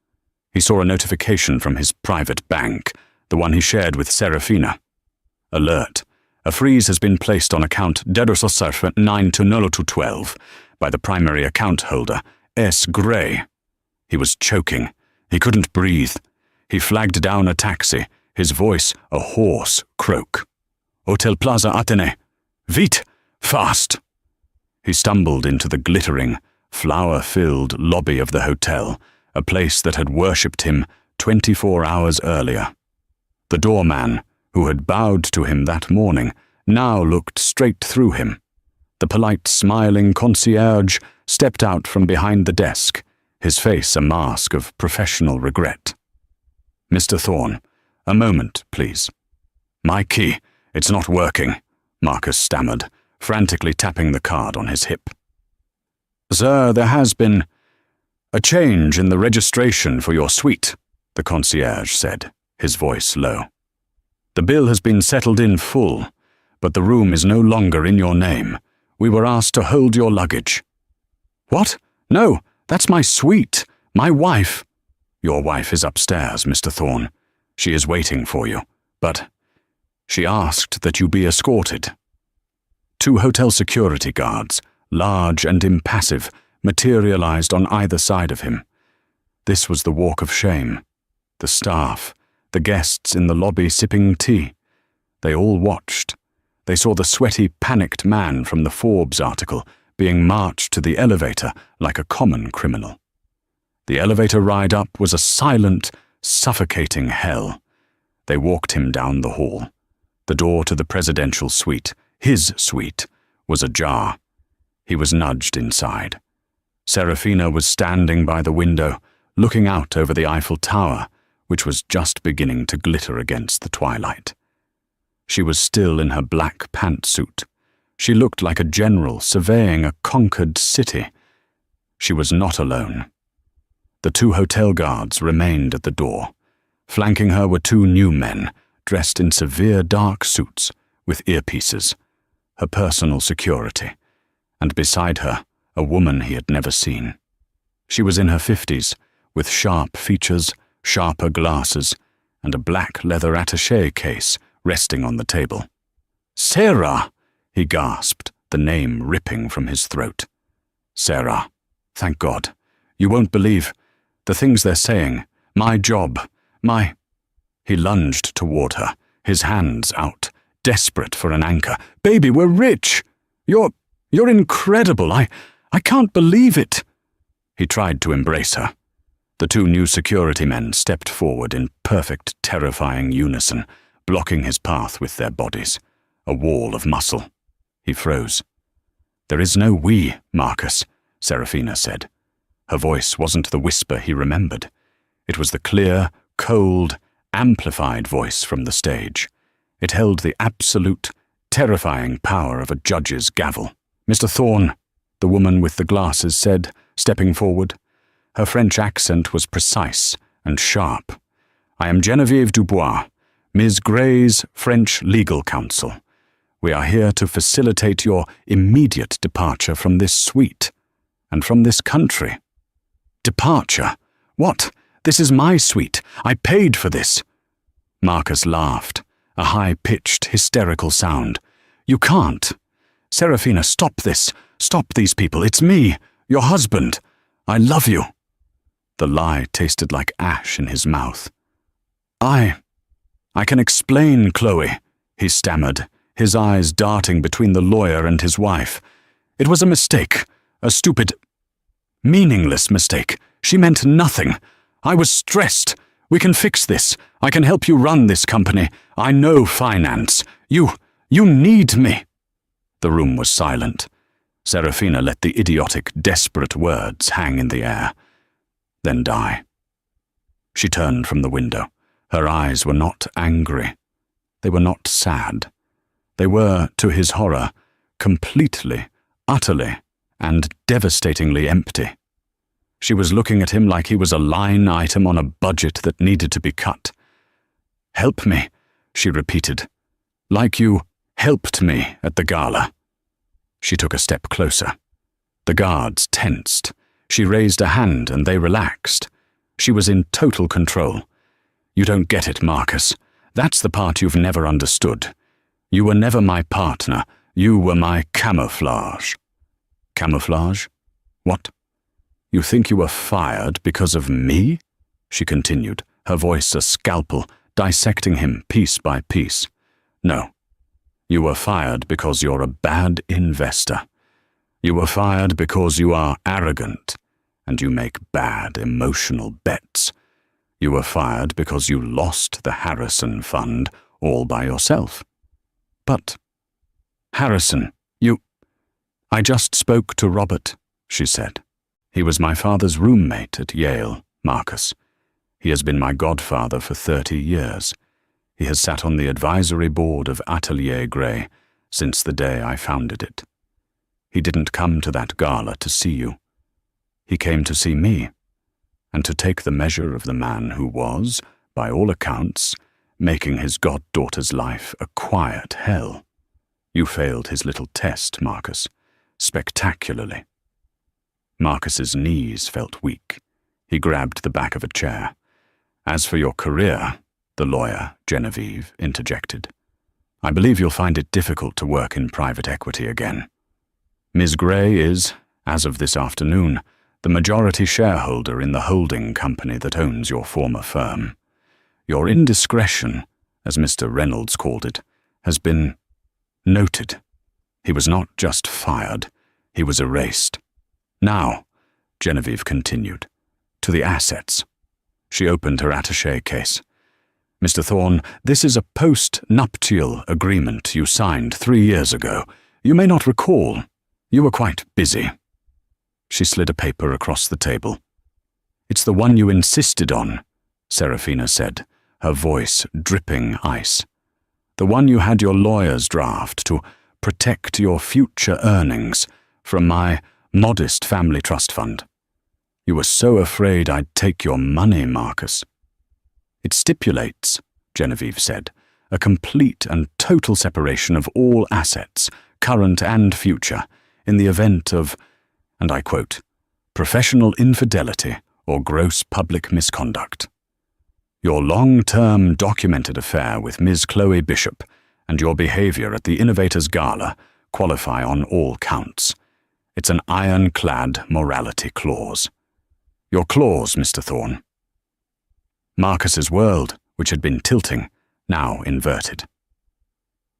He saw a notification from his private bank, the one he shared with Serafina. Alert. A freeze has been placed on account Dedososurfer 9-0-12 by the primary account holder, S. Gray. He was choking. He couldn't breathe. He flagged down a taxi, his voice a hoarse croak. Hotel Plaza Athénée. Vite! Fast! He stumbled into the glittering, flower-filled lobby of the hotel, a place that had worshipped him 24 hours earlier. The doorman, who had bowed to him that morning, now looked straight through him. The polite, smiling concierge stepped out from behind the desk, his face a mask of professional regret. "Mr. Thorne, a moment, please." "My key, it's not working," Marcus stammered, frantically tapping the card on his hip. "Sir, there has been a change in the registration for your suite," the concierge said, his voice low. "The bill has been settled in full, but the room is no longer in your name. We were asked to hold your luggage." "What? No, that's my suite. My wife." "Your wife is upstairs, Mr. Thorne. She is waiting for you, but she asked that you be escorted." 2 hotel security guards, large and impassive, materialized on either side of him. This was the walk of shame. The staff, the guests in the lobby sipping tea. They all watched. They saw the sweaty, panicked man from the Forbes article being marched to the elevator like a common criminal. The elevator ride up was a silent, suffocating hell. They walked him down the hall. The door to the presidential suite, his suite, was ajar. He was nudged inside. Serafina was standing by the window, looking out over the Eiffel Tower, which was just beginning to glitter against the twilight. She was still in her black pantsuit. She looked like a general surveying a conquered city. She was not alone. The 2 hotel guards remained at the door. Flanking her were 2 new men, dressed in severe dark suits, with earpieces, her personal security, and beside her, a woman he had never seen. She was in her 50s, with sharp features, sharper glasses, and a black leather attaché case resting on the table. "Sarah!" he gasped, the name ripping from his throat. "Sarah. Thank God. You won't believe the things they're saying. My job. My—" He lunged toward her, his hands out, desperate for an anchor. "Baby, we're rich! You're incredible! I can't believe it!" He tried to embrace her. The 2 new security men stepped forward in perfect, terrifying unison, blocking his path with their bodies, a wall of muscle. He froze. "There is no we, Marcus," Serafina said. Her voice wasn't the whisper he remembered. It was the clear, cold, amplified voice from the stage. It held the absolute, terrifying power of a judge's gavel. "Mr. Thorne," the woman with the glasses said, stepping forward. Her French accent was precise and sharp. "I am Geneviève Dubois, Ms. Gray's French legal counsel. We are here to facilitate your immediate departure from this suite and from this country." "Departure? What? This is my suite. I paid for this." Marcus laughed, a high-pitched, hysterical sound. "You can't. Serafina, stop this. Stop these people. It's me, your husband. I love you." The lie tasted like ash in his mouth. I can explain, Chloe," he stammered, his eyes darting between the lawyer and his wife. "It was a mistake, a stupid, meaningless mistake. She meant nothing. I was stressed. We can fix this. I can help you run this company. I know finance. You need me." The room was silent. Serafina let the idiotic, desperate words hang in the air, then die. She turned from the window. Her eyes were not angry. They were not sad. They were, to his horror, completely, utterly, and devastatingly empty. She was looking at him like he was a line item on a budget that needed to be cut. "Help me," she repeated. "Like you helped me at the gala." She took a step closer. The guards tensed. She raised a hand and they relaxed. She was in total control. "You don't get it, Marcus. That's the part you've never understood. You were never my partner. You were my camouflage. Camouflage? What? You think you were fired because of me? She continued, her voice a scalpel, dissecting him piece by piece. No. You were fired because you're a bad investor. You were fired because you are arrogant, and you make bad emotional bets. You were fired because you lost the Harrison Fund all by yourself. But, Harrison, I just spoke to Robert, she said. He was my father's roommate at Yale, Marcus. He has been my godfather for 30 years. He has sat on the advisory board of Atelier Grey since the day I founded it. He didn't come to that gala to see you. He came to see me, and to take the measure of the man who was, by all accounts, making his goddaughter's life a quiet hell. You failed his little test, Marcus, spectacularly. Marcus's knees felt weak. He grabbed the back of a chair. As for your career, the lawyer, Genevieve, interjected, I believe you'll find it difficult to work in private equity again. Ms. Grey is, as of this afternoon, the majority shareholder in the holding company that owns your former firm. Your indiscretion, as Mr. Reynolds called it, has been noted. He was not just fired, he was erased. Now, Genevieve continued, to the assets. She opened her attaché case. Mr. Thorne, this is a post-nuptial agreement you signed 3 years ago. You may not recall. You were quite busy. She slid a paper across the table. It's the one you insisted on, Serafina said, her voice dripping ice. The one you had your lawyers draft to protect your future earnings from my modest family trust fund. You were so afraid I'd take your money, Marcus. It stipulates, Genevieve said, a complete and total separation of all assets, current and future, in the event of, and I quote, professional infidelity or gross public misconduct. Your long-term documented affair with Ms. Chloe Bishop and your behavior at the Innovators Gala qualify on all counts. It's an ironclad morality clause. Your clause, Mr. Thorne. Marcus's world, which had been tilting, now inverted.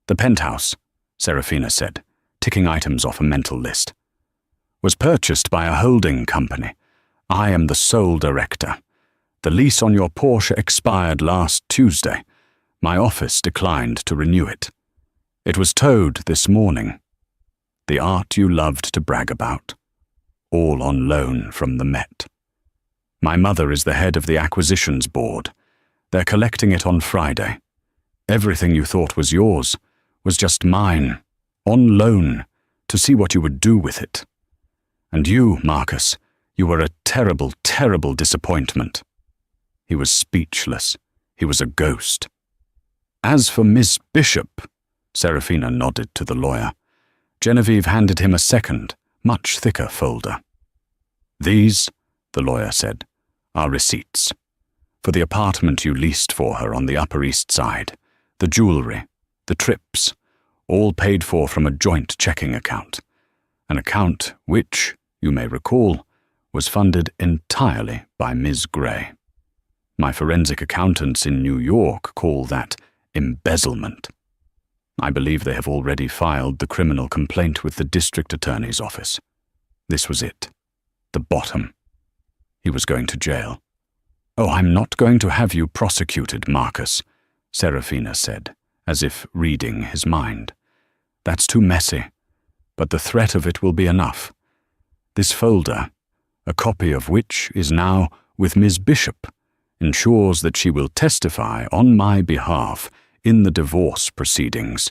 The penthouse, Serafina said, ticking items off a mental list, was purchased by a holding company. I am the sole director. The lease on your Porsche expired last Tuesday. My office declined to renew it. It was towed this morning. The art you loved to brag about. All on loan from the Met. My mother is the head of the acquisitions board. They're collecting it on Friday. Everything you thought was yours was just mine, on loan, to see what you would do with it. And you, Marcus, you were a terrible, terrible disappointment. He was speechless. He was a ghost. As for Miss Bishop, Serafina nodded to the lawyer. Genevieve handed him a second, much thicker folder. These, the lawyer said, are receipts. For the apartment you leased for her on the Upper East Side, the jewelry, the trips, all paid for from a joint checking account. An account which, you may recall, was funded entirely by Ms. Grey. My forensic accountants in New York call that embezzlement. I believe they have already filed the criminal complaint with the district attorney's office. This was it. The bottom. He was going to jail. Oh, I'm not going to have you prosecuted, Marcus, Serafina said, as if reading his mind. That's too messy, but the threat of it will be enough. This folder, a copy of which is now with Ms. Bishop, ensures that she will testify on my behalf in the divorce proceedings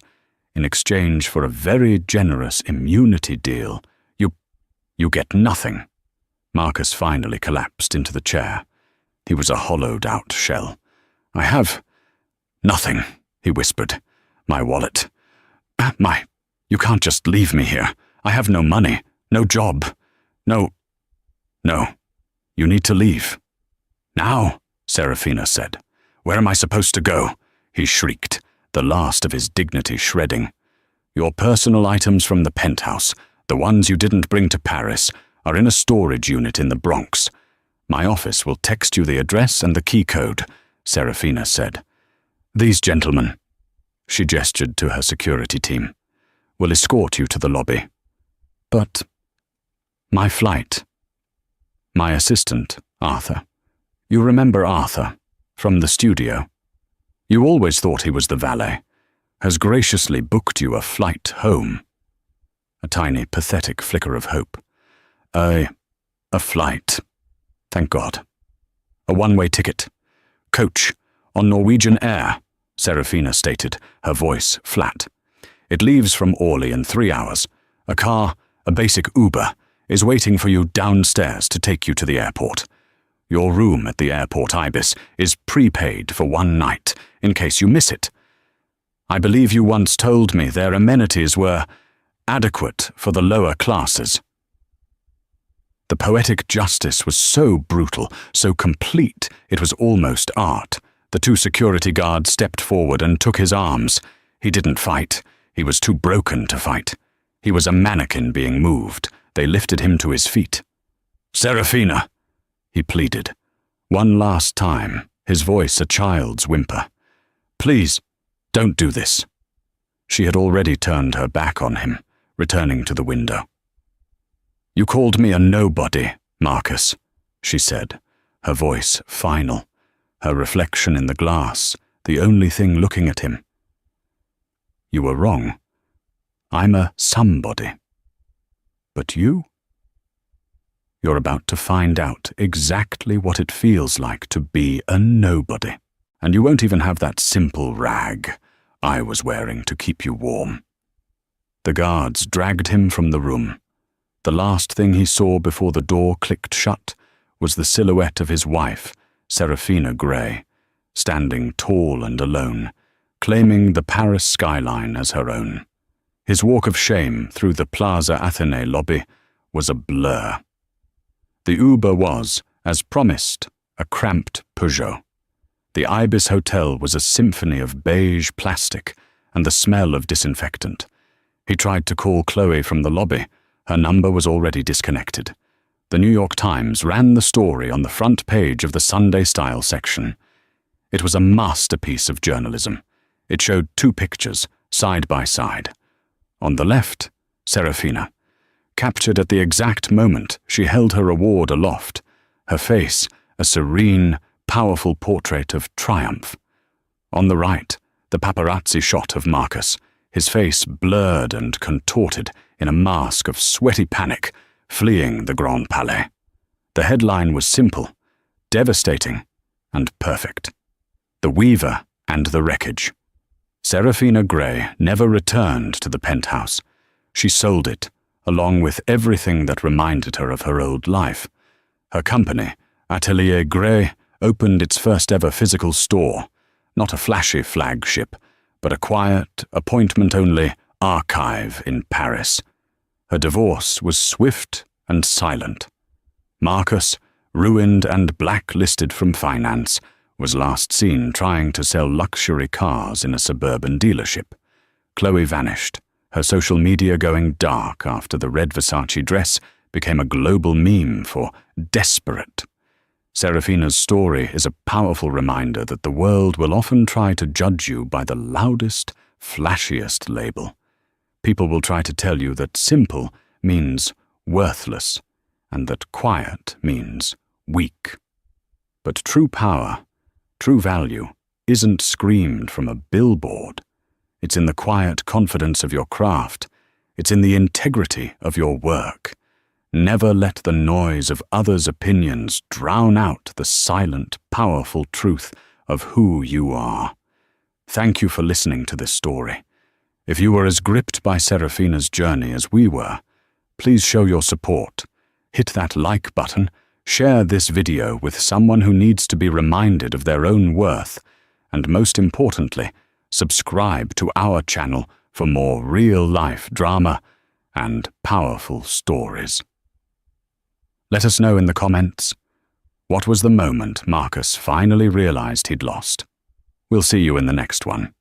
in exchange for a very generous immunity deal. You get nothing. Marcus finally collapsed into the chair. He was a hollowed-out shell. I have nothing, he whispered. My wallet. You can't just leave me here. I have no money, no job, no. You need to leave. Now, Serafina said. Where am I supposed to go? He shrieked. the last of his dignity shredding. "Your personal items from the penthouse, the ones you didn't bring to Paris, are in a storage unit in the Bronx. My office will text you the address and the key code," Serafina said. "These gentlemen," she gestured to her security team, "will escort you to the lobby." "But my flight." "My assistant, Arthur. You remember Arthur, from the studio? You always thought he was the valet. Has graciously booked you a flight home." A tiny, pathetic flicker of hope. A flight. Thank God. "A one-way ticket. Coach, on Norwegian Air," Serafina stated, her voice flat. "It leaves from Orly in 3 hours. A car, a basic Uber, is waiting for you downstairs to take you to the airport. Your room at the airport Ibis is prepaid for 1 night, in case you miss it. I believe you once told me their amenities were adequate for the lower classes." The poetic justice was so brutal, so complete, it was almost art. The 2 security guards stepped forward and took his arms. He didn't fight. He was too broken to fight. He was a mannequin being moved. They lifted him to his feet. "Serafina," he pleaded. One last time, his voice a child's whimper. "Please, don't do this." She had already turned her back on him, returning to the window. "You called me a nobody, Marcus," she said, her voice final, her reflection in the glass, the only thing looking at him. "You were wrong. I'm a somebody. But you? You're about to find out exactly what it feels like to be a nobody. And you won't even have that simple rag I was wearing to keep you warm." The guards dragged him from the room. The last thing he saw before the door clicked shut was the silhouette of his wife, Serafina Grey, standing tall and alone, claiming the Paris skyline as her own. His walk of shame through the Plaza Athénée lobby was a blur. The Uber was, as promised, a cramped Peugeot. The Ibis Hotel was a symphony of beige plastic and the smell of disinfectant. He tried to call Chloe from the lobby. Her number was already disconnected. The New York Times ran the story on the front page of the Sunday Style section. It was a masterpiece of journalism. It showed 2 pictures, side by side. On the left, Serafina, captured at the exact moment she held her award aloft, her face a serene, powerful portrait of triumph. On the right, the paparazzi shot of Marcus, his face blurred and contorted in a mask of sweaty panic, fleeing the Grand Palais. The headline was simple, devastating, and perfect. The Weaver and the Wreckage. Serafina Grey never returned to the penthouse. She sold it, along with everything that reminded her of her old life. Her company, Atelier Grey, opened its first ever physical store, not a flashy flagship, but a quiet, appointment-only archive in Paris. Her divorce was swift and silent. Marcus, ruined and blacklisted from finance, was last seen trying to sell luxury cars in a suburban dealership. Chloe vanished, her social media going dark after the red Versace dress became a global meme for desperate. Serafina's story is a powerful reminder that the world will often try to judge you by the loudest, flashiest label. People will try to tell you that simple means worthless, and that quiet means weak. But true power, true value, isn't screamed from a billboard. It's in the quiet confidence of your craft. It's in the integrity of your work. Never let the noise of others' opinions drown out the silent, powerful truth of who you are. Thank you for listening to this story. If you were as gripped by Serafina's journey as we were, please show your support. Hit that like button, share this video with someone who needs to be reminded of their own worth, and most importantly, subscribe to our channel for more real-life drama and powerful stories. Let us know in the comments, what was the moment Marcus finally realized he'd lost? We'll see you in the next one.